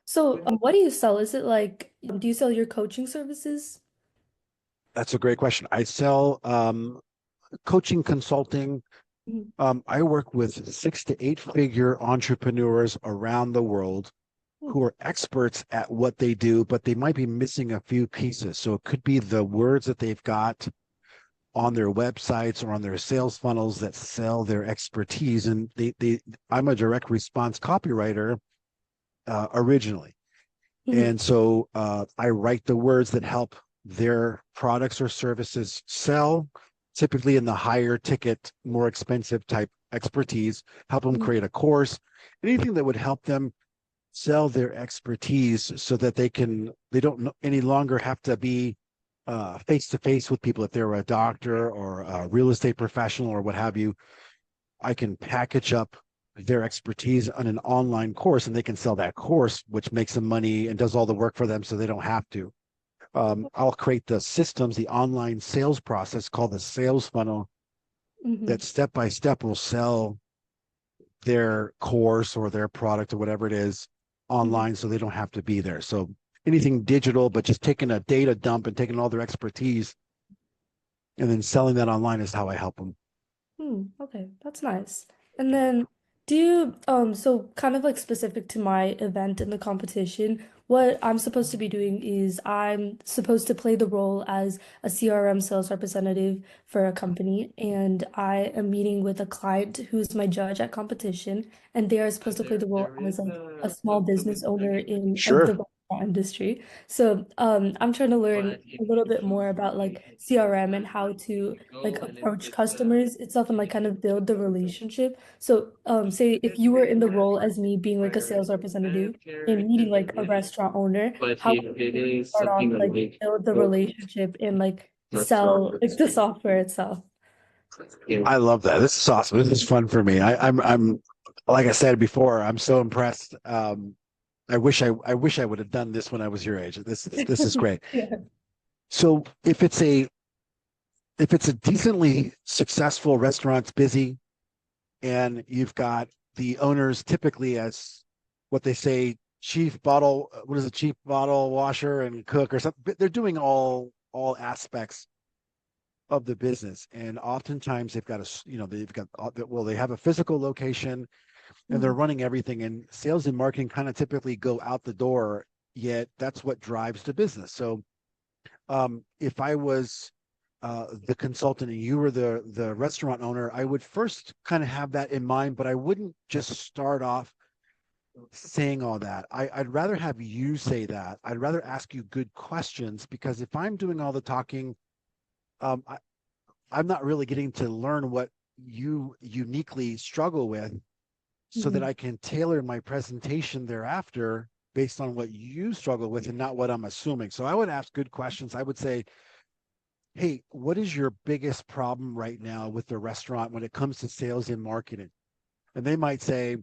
So, what do you sell? Is it like, do you sell your coaching services? That's a great question. I sell coaching consulting. Mhm. I work with 6 to 8 figure entrepreneurs around the world Mm, who are experts at what they do, but they might be missing a few pieces. So it could be the words that they've got on their websites or on their sales funnels that sell their expertise. And I'm a direct response copywriter originally. mhm, And so I write the words that help their products or services sell, typically in the higher ticket, more expensive type expertise, help them mhm, create a course, anything that would help them sell their expertise so that they don't any longer have to be face to face with people. If they're a doctor or a real estate professional or what have you, I can package up their expertise on an online course and they can sell that course, which makes them money and does all the work for them so they don't have to. I'll create the systems, the online sales process called the sales funnel mhm, that step by step will sell their course or their product or whatever it is mhm. online so they don't have to be there. So anything digital, but just taking a data dump and taking all their expertise and then selling that online is how I help them. Okay, that's nice. And then do you so kind of like specific to my event in the competition, what I'm supposed to be doing is I'm supposed to play the role as a CRM sales representative for a company, and I am meeting with a client who's my judge at competition, and they are supposed to play the role as like a small business owner in like the Sure. restaurant industry. So I'm trying to learn a little bit more about like CRM and how to like approach customers itself and like kind of build the relationship. So, say if you were in the role as me being like a sales representative and meeting like a restaurant owner, how would you start off like build the relationship and like sell like the software itself? I love that. This is awesome. This is fun for me. I'm like I said before, I'm so impressed. I wish I would have done this when I was your age. This is great. Yeah. So if it's a decently successful restaurant, it's busy, and you've got the owners typically as what they say chief bottle, what is it, chief bottle washer and cook or something. They're doing all aspects of the business, and oftentimes they've got they've got well, they have a physical location and they're Mhm. running everything. And sales and marketing kind of typically go out the door, yet that's what drives the business. So if I was the consultant and you were the restaurant owner, I would first kind of have that in mind, but I wouldn't just start off saying all that. I'd rather have you say that. I'd rather ask you good questions because if I'm doing all the talking, um, I, I'm not really getting to learn what you uniquely struggle with so that Mhm. I can tailor my presentation thereafter based on what you struggle with and not what I'm assuming. So I would ask good questions. I would say, hey, what is your biggest problem right now with the restaurant when it comes to sales and marketing? And they might say,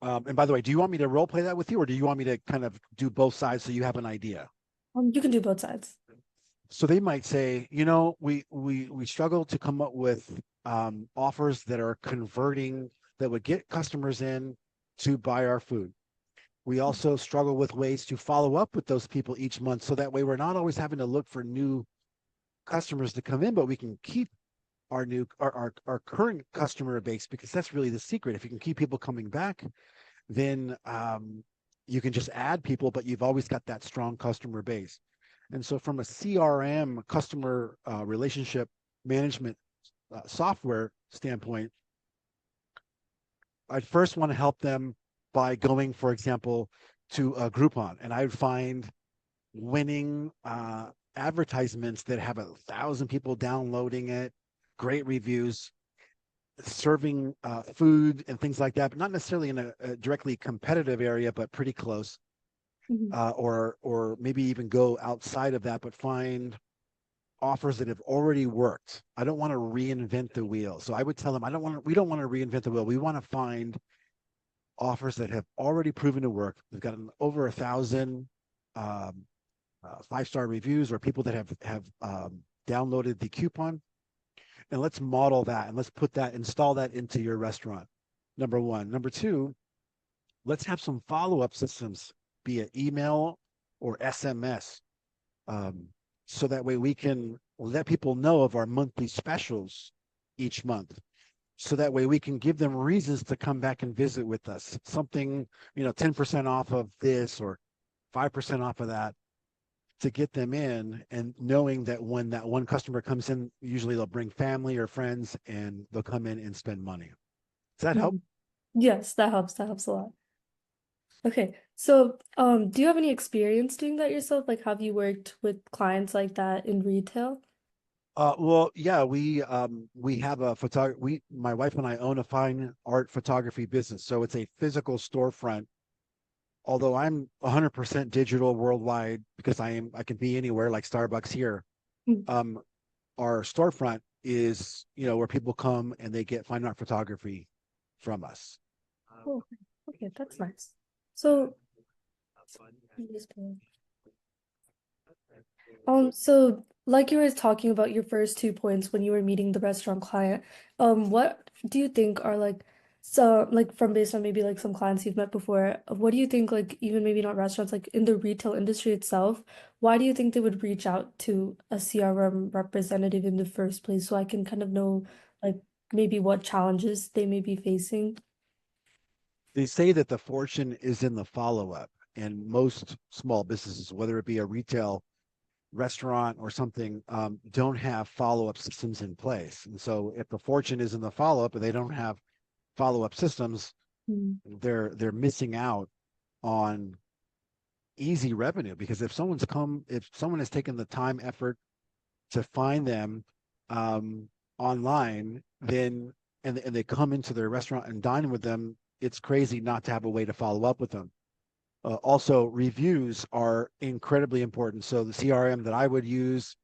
and by the way, do you want me to role play that with you, or do you want me to kind of do both sides so you have an idea? You can do both sides. So they might say, we struggle to come up with offers that are converting that would get customers in to buy our food. We also struggle with ways to follow up with those people each month, so that way we're not always having to look for new customers to come in, but we can keep our current customer base, because that's really the secret. If you can keep people coming back, then you can just add people, but you've always got that strong customer base. And so from a CRM, customer relationship management software standpoint, I'd first want to help them by going, for example, to a Groupon, and I would find winning advertisements that have 1,000 people downloading it, great reviews, serving food and things like that, but not necessarily in a directly competitive area, but pretty close. Mhm. Or maybe even go outside of that, but find offers that have already worked. I don't want to reinvent the wheel. So I would tell them, we don't want to reinvent the wheel. We want to find offers that have already proven to work. We've got over 1,000 um, 5-star reviews or people that have downloaded the coupon, and let's model that and let's install that into your restaurant. Number one. Number two, let's have some follow-up systems via email or SMS, um, so that way we can let people know of our monthly specials each month. So that way we can give them reasons to come back and visit with us. Something, 10% off of this or 5% off of that, to get them in, and knowing that when that one customer comes in, usually they'll bring family or friends and they'll come in and spend money. Does that help? Mhm. Yes, that helps. That helps a lot. Okay. So, do you have any experience doing that yourself? Like, have you worked with clients like that in retail? Well, yeah, we have a photography. My wife and I own a fine art photography business, so it's a physical storefront. Although I'm 100% digital worldwide because I can be anywhere like Starbucks here. Mm. Um, our storefront is, where people come and they get fine art photography from us. Oh, okay, that's nice. So, so like you were talking about your first 2 points when you were meeting the restaurant client, what do you think are like so like from based on maybe like some clients you've met before, what do you think like even maybe not restaurants, like in the retail industry itself, why do you think they would reach out to a CRM representative in the first place so I can kind of know like maybe what challenges they may be facing? They say that the fortune is in the follow-up, and most small businesses, whether it be a retail restaurant or something, don't have follow-up systems in place. And so if the fortune is in the follow-up and they don't have follow-up systems, Mm. they're missing out on easy revenue, because if someone has taken the time effort to find them, online, then and they come into their restaurant and dine with them, it's crazy not to have a way to follow up with them. Also, reviews are incredibly important. So the CRM that I would use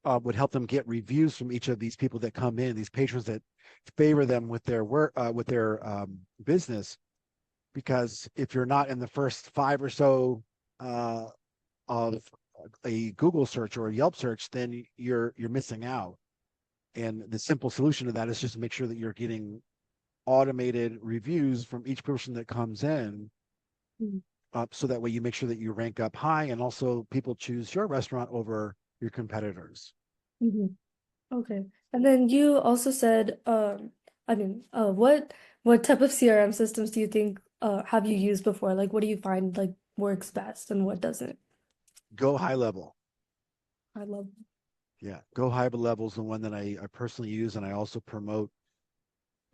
would help them get reviews from each of these people that come in, these patrons that favor them with their work, with their business. Because if you're not in the first five or so uh, of a Google search or a Yelp search, then you're missing out. And the simple solution to that is just to make sure that you're getting automated reviews from each person that comes in, Mm. so that way you make sure that you rank up high, and also people choose your restaurant over your competitors. Mhm. Okay. And then you also said, I mean, what type of CRM systems do you think have you used before? Like what do you find like works best and what doesn't? Go high level. I love. Yeah, go high level is the one that I personally use, and I also promote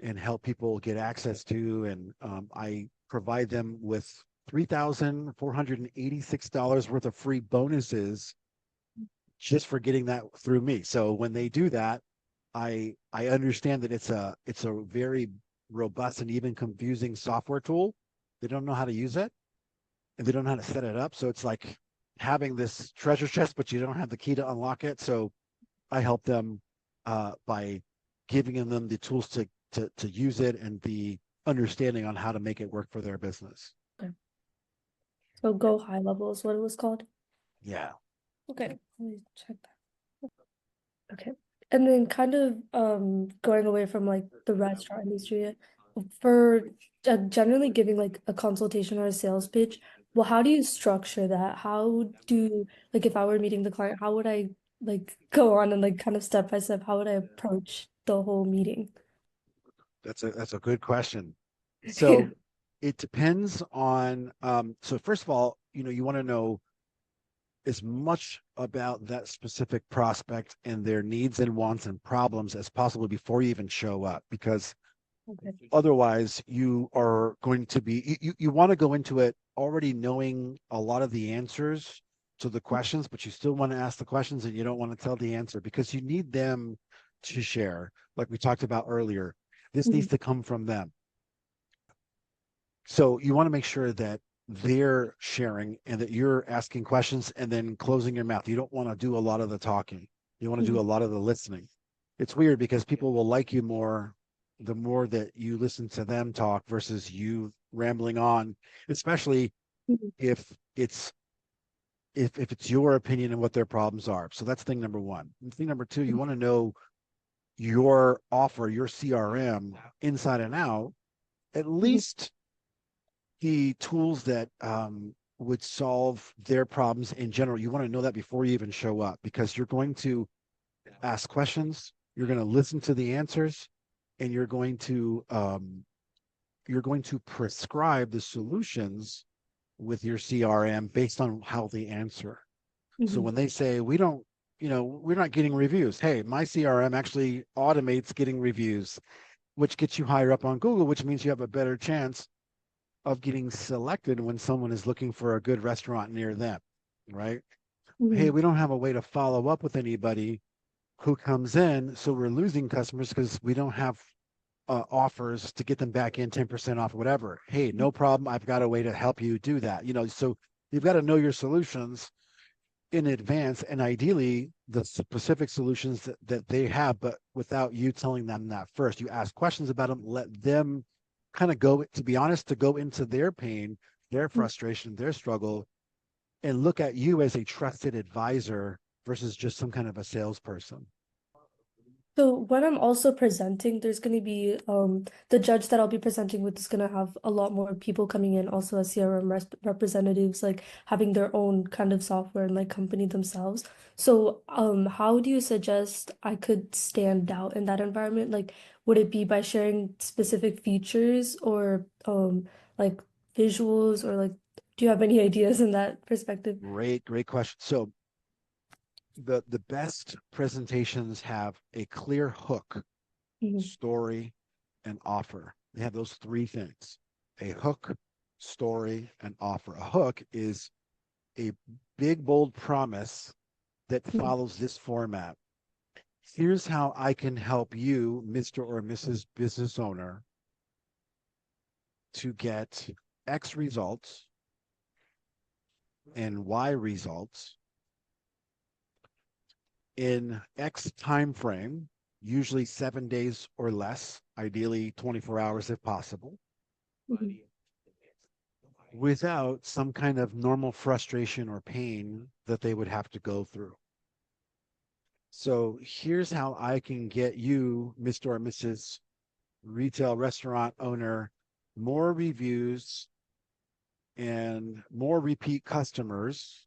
and help people get access to. And I provide them with $3,486 worth of free bonuses just for getting that through me. So when they do that, I understand that it's a very robust and even confusing software tool. They don't know how to use it, and they don't know how to set it up. So it's like having this treasure chest, but you don't have the key to unlock it. So I help them by giving them the tools to use it, and the understanding on how to make it work for their business. Okay. So go high level is what it was called. Yeah. Okay, let me check that. Okay. And then kind of going away from like the restaurant industry for generally giving like a consultation or a sales pitch, well, how do you structure that? How do like if I were meeting the client, how would I like go on and like kind of step by step, how would I approach the whole meeting? That's a good question. So it depends on, so first of all, you want to know as much about that specific prospect and their needs and wants and problems as possible before you even show up, because Okay. otherwise you are going to be, you want to go into it already knowing a lot of the answers to the questions, but you still want to ask the questions, and you don't want to tell the answer because you need them to share, like we talked about earlier. This needs Mhm. to come from them. So you want to make sure that they're sharing and that you're asking questions and then closing your mouth. You don't want to do a lot of the talking. You want to do Mhm. a lot of the listening. It's weird because people will like you more the more that you listen to them talk versus you rambling on, especially Mhm. if it's your opinion and what their problems are. So that's thing number one. And thing number two, you want to know your offer, your CRM inside and out, at least the tools that would solve their problems in general. You want to know that before you even show up, because you're going to ask questions, you're going to listen to the answers, and you're going to prescribe the solutions with your CRM based on how they answer. So Hmm. when they say we don't, we're not getting reviews. Hey, my CRM actually automates getting reviews, which gets you higher up on Google, which means you have a better chance of getting selected when someone is looking for a good restaurant near them, right? Hey, Hmm. we don't have a way to follow up with anybody who comes in, so we're losing customers because we don't have offers to get them back in 10% off, whatever. Hey, no problem. I've got a way to help you do that. So you've got to know your solutions in advance, and ideally the specific solutions that they have, but without you telling them that first. You ask questions about them, let them kind of go, to be honest, to go into their pain, their frustration, their struggle, and look at you as a trusted advisor versus just some kind of a salesperson. So when I'm also presenting, there's going to be the judge that I'll be presenting with is going to have a lot more people coming in, also as CRM representatives, like having their own kind of software and like company themselves. So how do you suggest I could stand out in that environment? Like, would it be by sharing specific features or like visuals, or like do you have any ideas in that perspective? Great question. So the best presentations have a clear hook, Hmm. story, and offer. They have those three things: a hook, story, and offer. A hook is a big, bold promise that follows this format. Here's how I can help you, Mr. or Mrs. Business Owner, to get X results and Y results in X time frame, usually 7 days or less, ideally 24 hours if possible, Hmm. without some kind of normal frustration or pain that they would have to go through. So here's how I can get you, Mr. or Mrs. Retail Restaurant Owner, more reviews and more repeat customers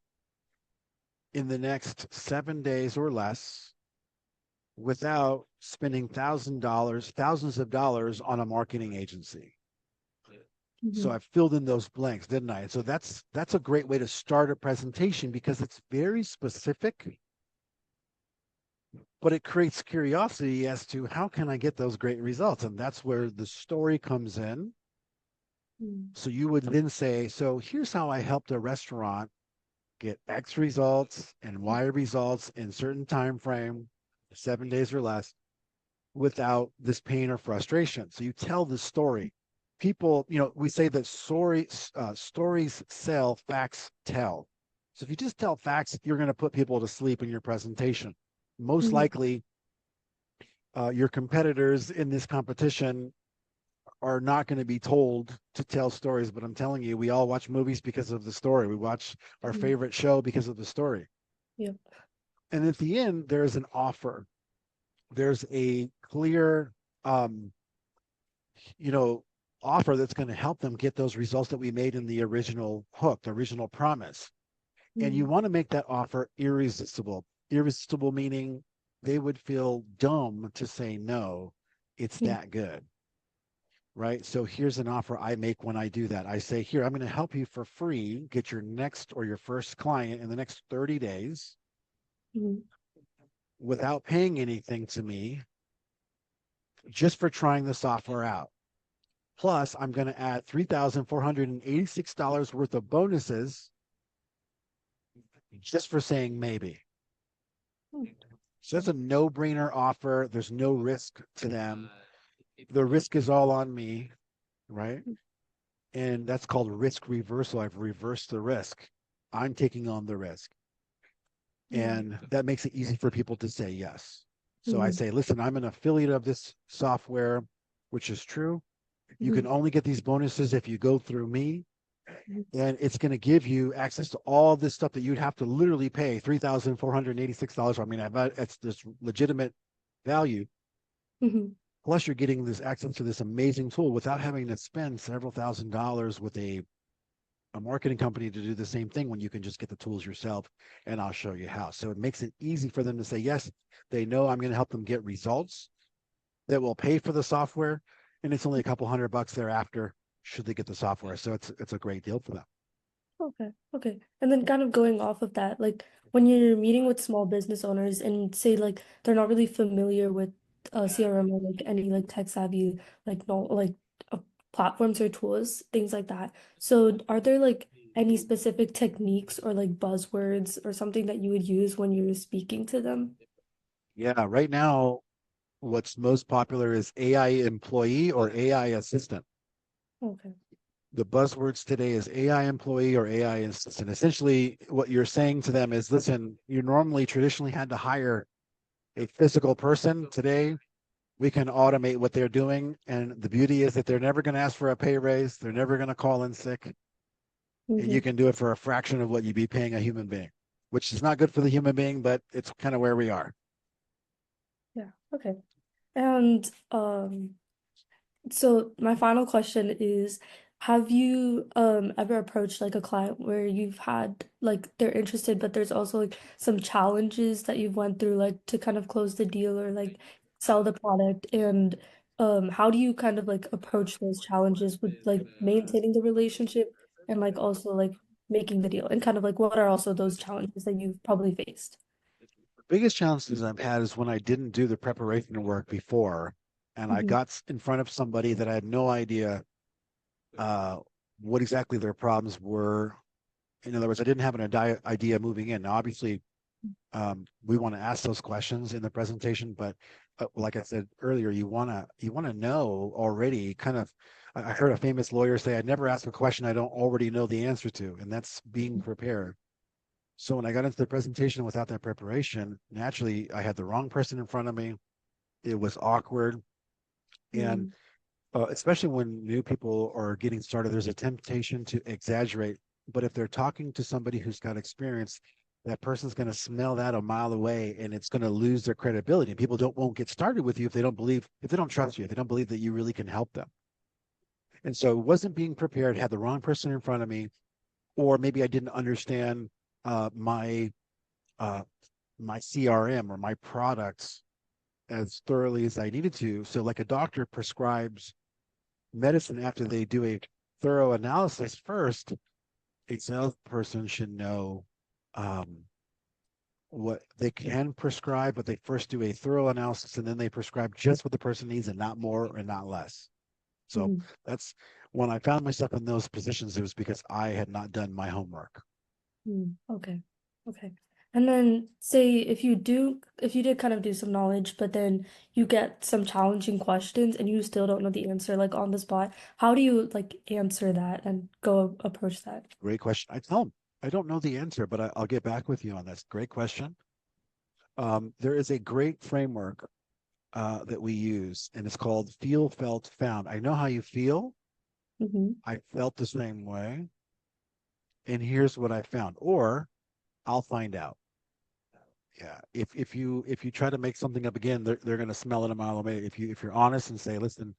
in the next 7 days or less without spending thousands of dollars on a marketing agency. So Hmm. I filled in those blanks, didn't I? And so that's a great way to start a presentation because it's very specific, but it creates curiosity as to how can I get those great results? And that's where the story comes in. Hmm. So you would then say, so here's how I helped a restaurant get X results and Y results in certain time frame, 7 days or less, without this pain or frustration. So you tell the story. People, we say that stories sell, facts tell. So if you just tell facts, you're going to put people to sleep in your presentation. Most Hmm. likely, your competitors in this competition are not going to be told to tell stories, but I'm telling you, we all watch movies because of the story. We watch our Hmm. favorite show because of the story. Yep. And at the end, there's an offer. There's a clear, um, you know, offer that's going to help them get those results that we made in the original hook, the original promise. And you Hmm. want to make that offer irresistible. Irresistible meaning they would feel dumb to say no. It's that good, right? So here's an offer I make when I do that. I say, here, I'm going to help you for free get your next or your first client in the next 30 days Hmm. without paying anything to me, just for trying the software out. Plus, I'm going to add $3,486 worth of bonuses just for saying maybe. So that's a no brainer offer. There's no risk to them. The risk is all on me, right? And that's called risk reversal. I've reversed the risk. I'm taking on the risk. Hmm. And that makes it easy for people to say yes. So I Hmm. say, listen, I'm an affiliate of this software, which is true. You Hmm. can only get these bonuses if you go through me. And it's going to give you access to all this stuff that you'd have to literally pay $3,486. I mean, I bet it's this legitimate value. Hmm. Plus, you're getting this access to this amazing tool without having to spend several $1,000s with a marketing company to do the same thing when you can just get the tools yourself and I'll show you how. So it makes it easy for them to say, yes, they know I'm going to help them get results that will pay for the software. And it's only a couple $100 thereafter should they get the software. So it's a great deal for them. Okay, okay. And then kind of going off of that, like when you're meeting with small business owners and say like they're not really familiar with CRM or like any like tech savvy like no like uh, platforms or tools, things like that. So are there like any specific techniques or like buzzwords or something that you would use when you're speaking to them? Yeah, right now, what's most popular is AI employee or AI assistant. Okay. The buzzwords today is AI employee or AI assistant. Essentially, what you're saying to them is, listen, you normally traditionally had to hire a physical person. Today, we can automate what they're doing. And the beauty is that they're never going to ask for a pay raise. They're never going to call in sick. And you Mm-hmm. can do it for a fraction of what you'd be paying a human being, which is not good for the human being, but it's kind of where we are. Yeah. Okay. And so my final question is, have you ever approached like a client where you've had like they're interested, but there's also like some challenges that you've went through like to kind of close the deal or like sell the product and how do you kind of like approach those challenges with like maintaining the relationship and like also like making the deal and kind of like what are also those challenges that you've probably faced? The biggest challenges I've had is when I didn't do the preparation work before and I Hmm. got in front of somebody that I had no idea uh, what exactly their problems were. In other words, I didn't have an idea moving in. Now, obviously, we want to ask those questions in the presentation, but like I said earlier, you want to know already. Kind of, I heard a famous lawyer say, "I'd never ask a question I don't already know the answer to," and that's being prepared. So when I got into the presentation without that preparation, naturally, I had the wrong person in front of me. It was awkward, and Mm-hmm. especially when new people are getting started, there's a temptation to exaggerate. But if they're talking to somebody who's got experience, that person's going to smell that a mile away, and it's going to lose their credibility. And people don't won't get started with you if they don't believe, if they don't trust you, if they don't believe that you really can help them. And so, wasn't being prepared, had the wrong person in front of me, or maybe I didn't understand my uh, my CRM or my products as thoroughly as I needed to. So, like a doctor prescribes medicine after they do a thorough analysis first, a salesperson should know um, what they can prescribe, but they first do a thorough analysis and then they prescribe just what the person needs and not more and not less. So Mm-hmm. that's when I found myself in those positions, it was because I had not done my homework. Okay. Okay. And then say if you did kind of do some knowledge, but then you get some challenging questions and you still don't know the answer like on the spot, how do you like answer that and go approach that? Great question. I tell them I don't know the answer, but I'll get back with you on this. Great question. There is a great framework that we use, and it's called Feel, Felt, Found. I know how you feel. Mm-hmm. I felt the same way, and here's what I found, or I'll find out. Yeah, if you try to make something up again, they're going to smell it a mile away. If you're honest and say, listen,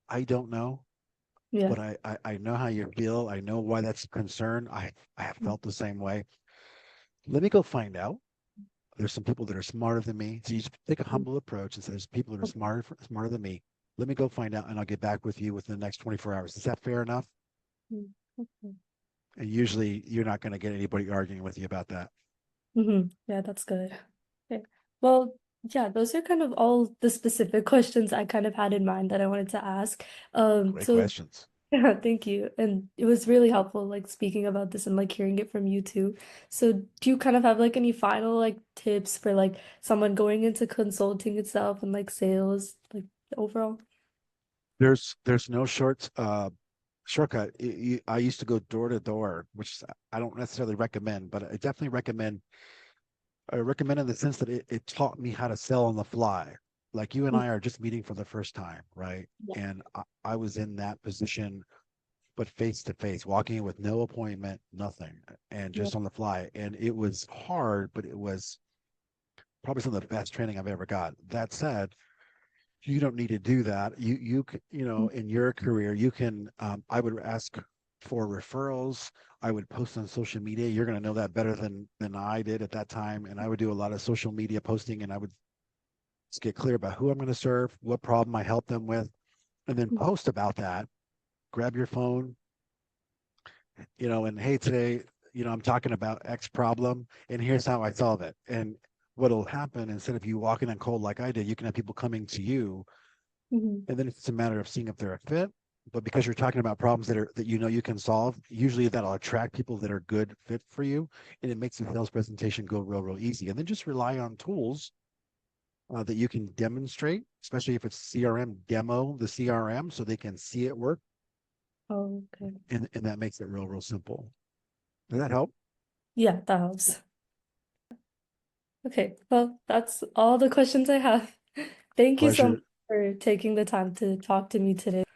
I don't know, Yeah. but I know how you feel. I know why that's a concern. I have felt the same way. Let me go find out. There's some people that are smarter than me. So you just take a Mm-hmm. humble approach and say, there's people that are Okay. smarter than me. Let me go find out, and I'll get back with you within the next 24 hours. Is that fair enough? Mm, okay. And usually, you're not going to get anybody arguing with you about that. Yeah, that's good. Okay. Well, yeah, those are kind of all the specific questions I kind of had in mind that I wanted to ask. Great So questions. yeah, thank you. And it was really helpful like speaking about this and like hearing it from you too. So do you kind of have like any final like tips for like someone going into consulting itself and like sales like overall? There's no shortcut. I used to go door to door, which I don't necessarily recommend, but I recommend in the sense that it taught me how to sell on the fly. Like you and Mm. I are just meeting for the first time, right? Yeah. And I was in that position, but face to face, walking in with no appointment, nothing, and Yeah. just on the fly. And it was hard, but it was probably some of the best training I've ever got. That said, You don't need to do that. Mm. In your career, you can. I would ask for referrals. I would post on social media. You're going to know that better than I did at that time. And I would do a lot of social media posting, and I would just get clear about who I'm going to serve, what problem I help them with, and then post about that. Grab your phone, and hey, today, I'm talking about X problem, and here's how I solve it. And what'll happen instead of you walking in cold like I did, you can have people coming to you, Mhm. and then it's a matter of seeing if they're a fit. But because you're talking about problems that you can solve, usually that'll attract people that are good fit for you, and it makes the sales presentation go real easy. And then just rely on tools that you can demonstrate, especially if it's CRM, demo the CRM so they can see it work, Oh, okay. and that makes it real simple. Does that help? Yeah, that helps. Okay, well, that's all the questions I have. Thank you so much Pleasure. for taking the time to talk to me today.